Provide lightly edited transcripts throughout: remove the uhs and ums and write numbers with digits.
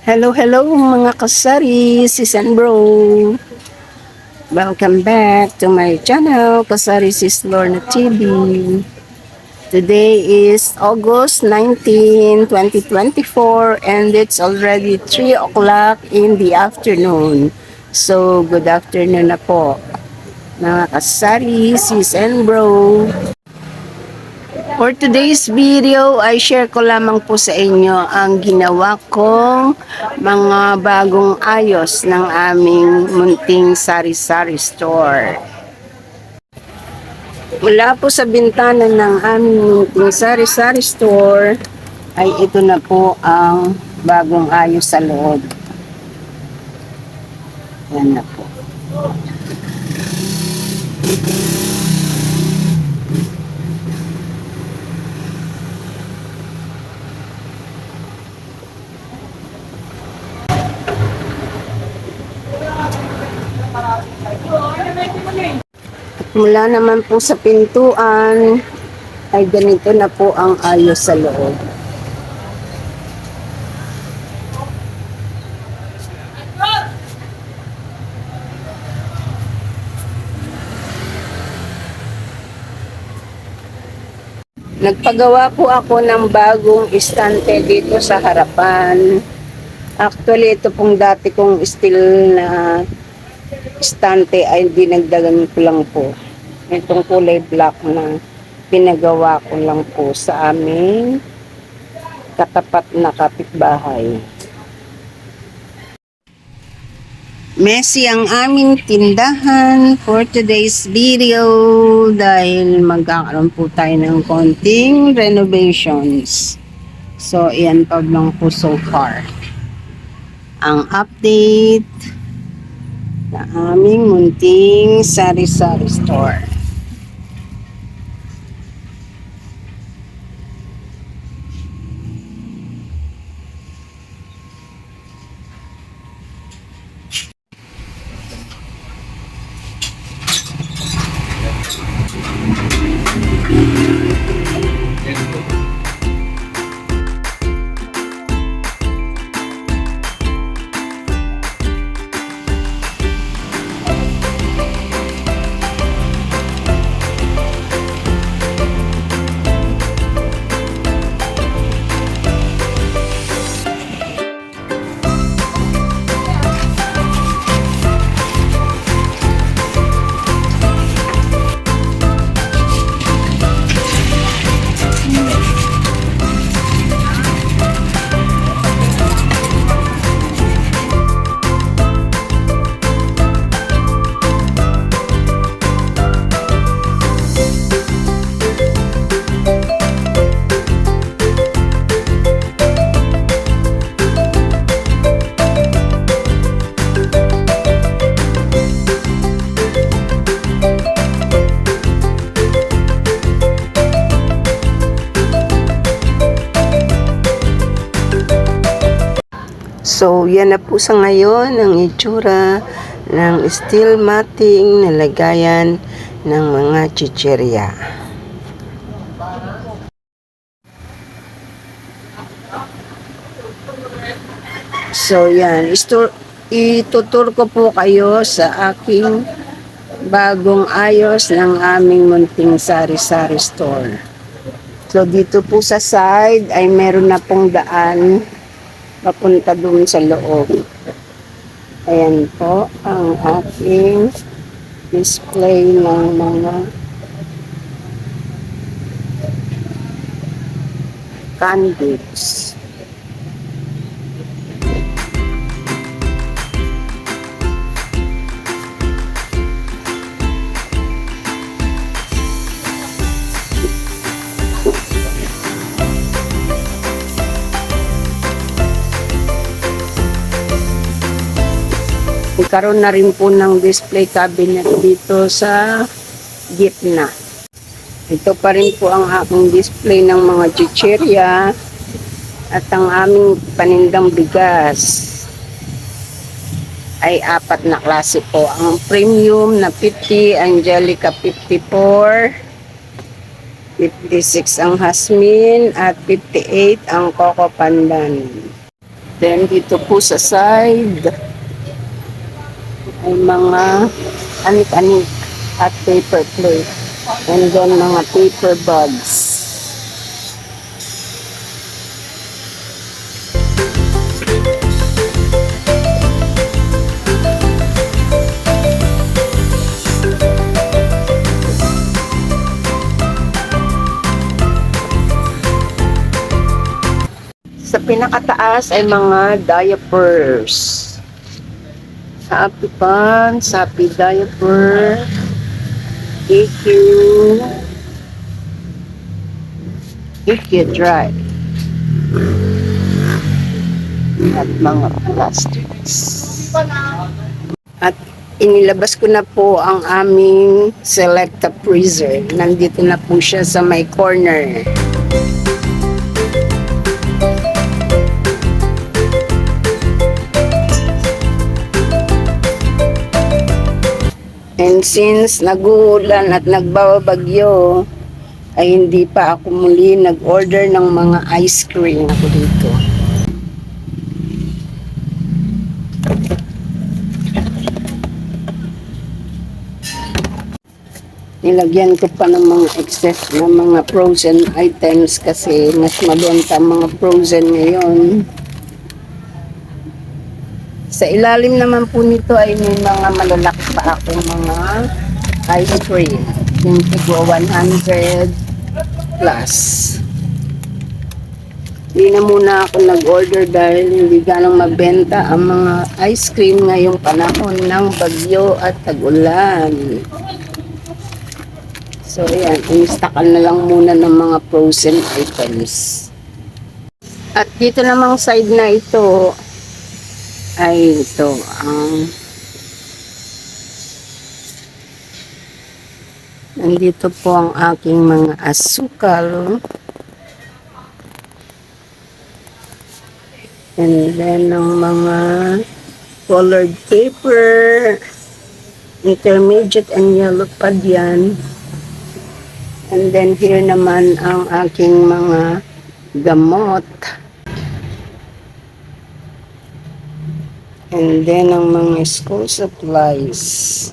Hello, hello mga kasari, sis and bro. Welcome back to my channel, Kasari Sis Lorna TV. Today is August 19, 2024 and it's already 3 o'clock in the afternoon. So, good afternoon na po mga kasari, sis and bro. For today's video, ay share ko lamang po sa inyo ang ginawa kong mga bagong ayos ng aming munting sari-sari store. Mula po sa bintana ng aming munting sari-sari store, ay ito na po ang bagong ayos sa loob. Yan na po. Mula naman po sa pintuan, ay ganito na po ang ayos sa loob. Nagpagawa po ako ng bagong istante dito sa harapan. Actually, ito pong dati kong steel na istante ay dinagdagan ko lang po. Itong kulay black na pinagawa ko lang po sa aming katapat na kapitbahay. Messy ang aming tindahan for today's video dahil magkakaroon po tayo ng konting renovations. So, iyan pa lang po so far ang update na aming munting sari-sari store. So, yan na po sa ngayon ang itsura ng steel matting na lagayan ng mga chicherya. So, yan. Itutur ko po kayo sa aking bagong ayos ng aming munting sari-sari store. So, dito po sa side ay meron na pong daan papunta doon sa loob. Ayan po ang aking display ng mga candies. Nagkaroon na rin po ng display cabinet dito sa gitna. Ito pa rin po ang aking display ng mga chicherya at ang aming panindang bigas ay 4 na klase po. Ang premium na 50, Angelica 54, 56 ang Hasmin at 58 ang Coco Pandan. Then dito po sa side ay mga anik-anik at paper plate. And then mga paper bags. Sa pinakataas ay mga diapers. Happy Pants, Happy Diaper, EQ, EQ Dry, at mga plastics. At inilabas ko na po ang aming Selecta freezer. Nandito na po siya sa may corner. And since nag-uulan at nagbabagyo, ay hindi pa ako muli nag-order ng mga ice cream ako dito. Nilagyan ko pa ng mga excess na mga frozen items kasi mas mabenta mga frozen ngayon. Sa ilalim naman po nito ay may mga malalaki pa akong mga ice cream. Yung tigwa 100 plus. Hindi na muna ako nag-order dahil hindi ganang mabenta ang mga ice cream ngayong panahon ng bagyo at tag-ulan. So ayan, instakan na lang muna ng mga frozen items. At dito namang side na ito, ay ito nandito po ang aking mga asukal, and then ang mga colored paper, intermediate and yellow pa diyan, and then here naman ang aking mga gamot. And then, ang mga school supplies.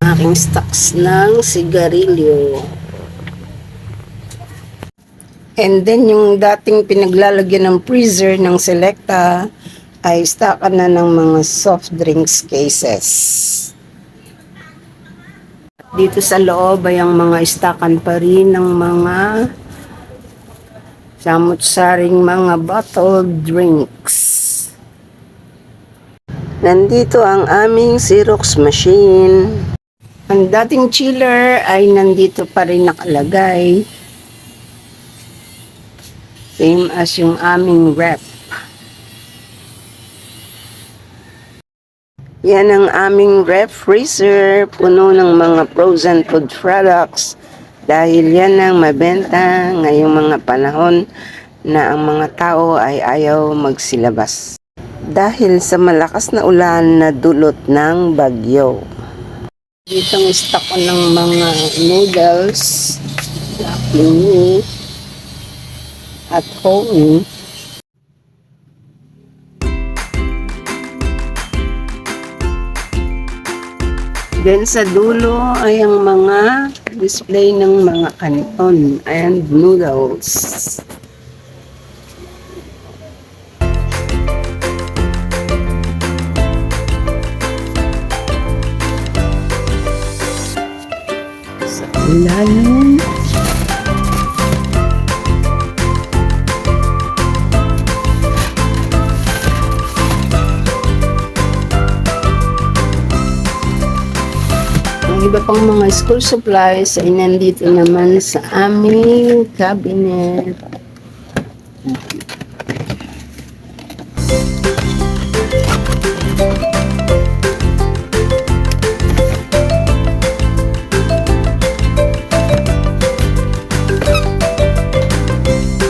Aking stocks ng sigarilyo. And then, yung dating pinaglalagyan ng freezer ng Selecta ay stockan na ng mga soft drinks cases. Dito sa loob ay ang mga stockan pa rin ng mga samut-saring mga bottled drinks. Nandito ang aming Xerox machine. Ang dating chiller ay nandito pa rin nakalagay. Same as yung aming rep. Yan ang aming rep freezer, puno ng mga frozen food products. Dahil yan ang mabenta ngayong mga panahon na ang mga tao ay ayaw magsilabas. Dahil sa malakas na ulan na dulot ng bagyo. Dito ang stock ko ng mga noodles, at home. Then sa dulo ay ang mga display ng mga canton and noodles. Ilalim. Ang iba pang mga school supplies ay nandito naman sa aming cabinet.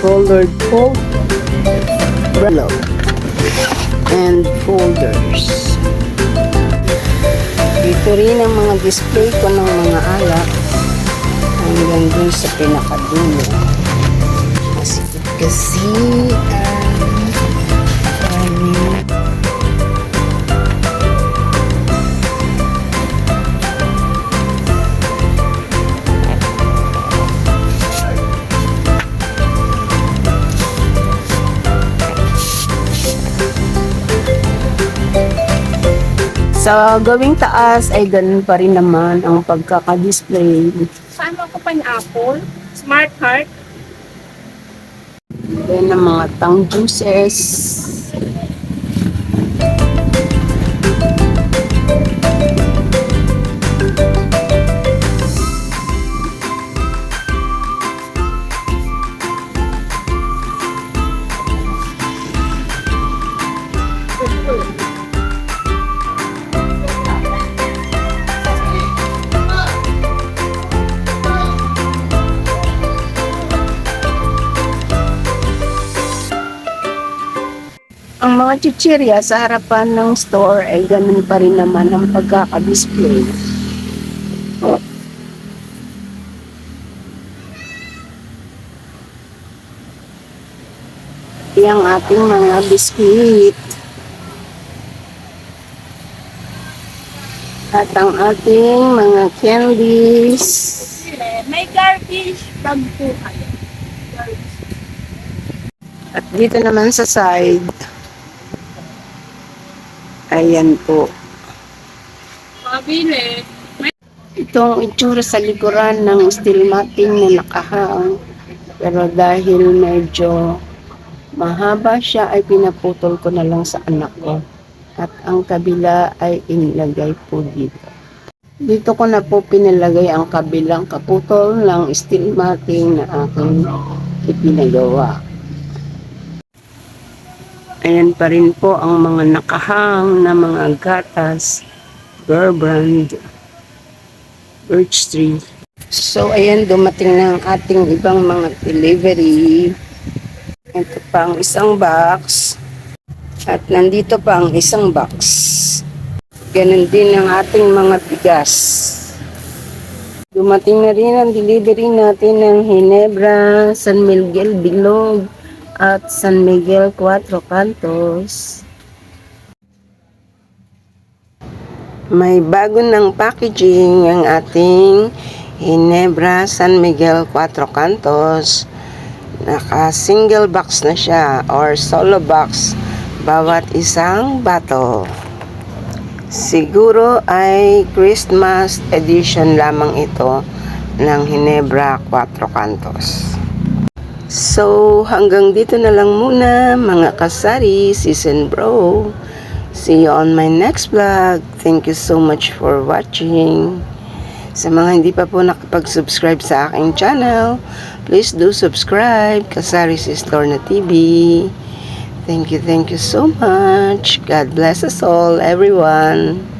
Colored folder and folders. Dito rin ang mga display ko ng mga alak hanggang dun sa pinakadulo. Kasi Sa gawing taas ay ganun pa rin naman ang pagkaka-display. Saan ako pineapple? Smart Heart? Then ang mga tang juices. Ang mga chichirya sa harapan ng store ay ganun pa rin naman ang pagkaka-display. Yang ating mga biskuit. At ang ating mga candies. May garbage bag po kayo. At dito naman sa side, ayan po. Mabili. Itong itsura sa likuran ng steel matting na nakahang. Pero dahil medyo mahaba siya, ay pinaputol ko na lang sa anak ko. At ang kabila ay inilagay po dito. Dito ko na po pinalagay ang kabilang kaputol ng steel matting na aking ipinagawa. Ayan pa rin po ang mga nakahang na mga gatas, Bear Brand, Birch Tree. So ayan, dumating na ang ating ibang mga delivery. Ito pa ang isang box. At nandito pa ang isang box. Ganun din ang ating mga bigas. Dumating na rin ang delivery natin ng Ginebra, San Miguel Bilog, at San Miguel Cuatro Cantos. May bago ng packaging ang ating Ginebra San Miguel Cuatro Cantos. Naka single box na siya or solo box bawat isang bato. Siguro ay Christmas edition lamang ito ng Ginebra Cuatro Cantos. So, hanggang dito na lang muna mga kasari, season bro. See you on my next vlog. Thank you so much for watching. Sa mga hindi pa po nakapag-subscribe sa aking channel, please do subscribe. Kasari Sis Lorna TV. Thank you so much. God bless us all, everyone.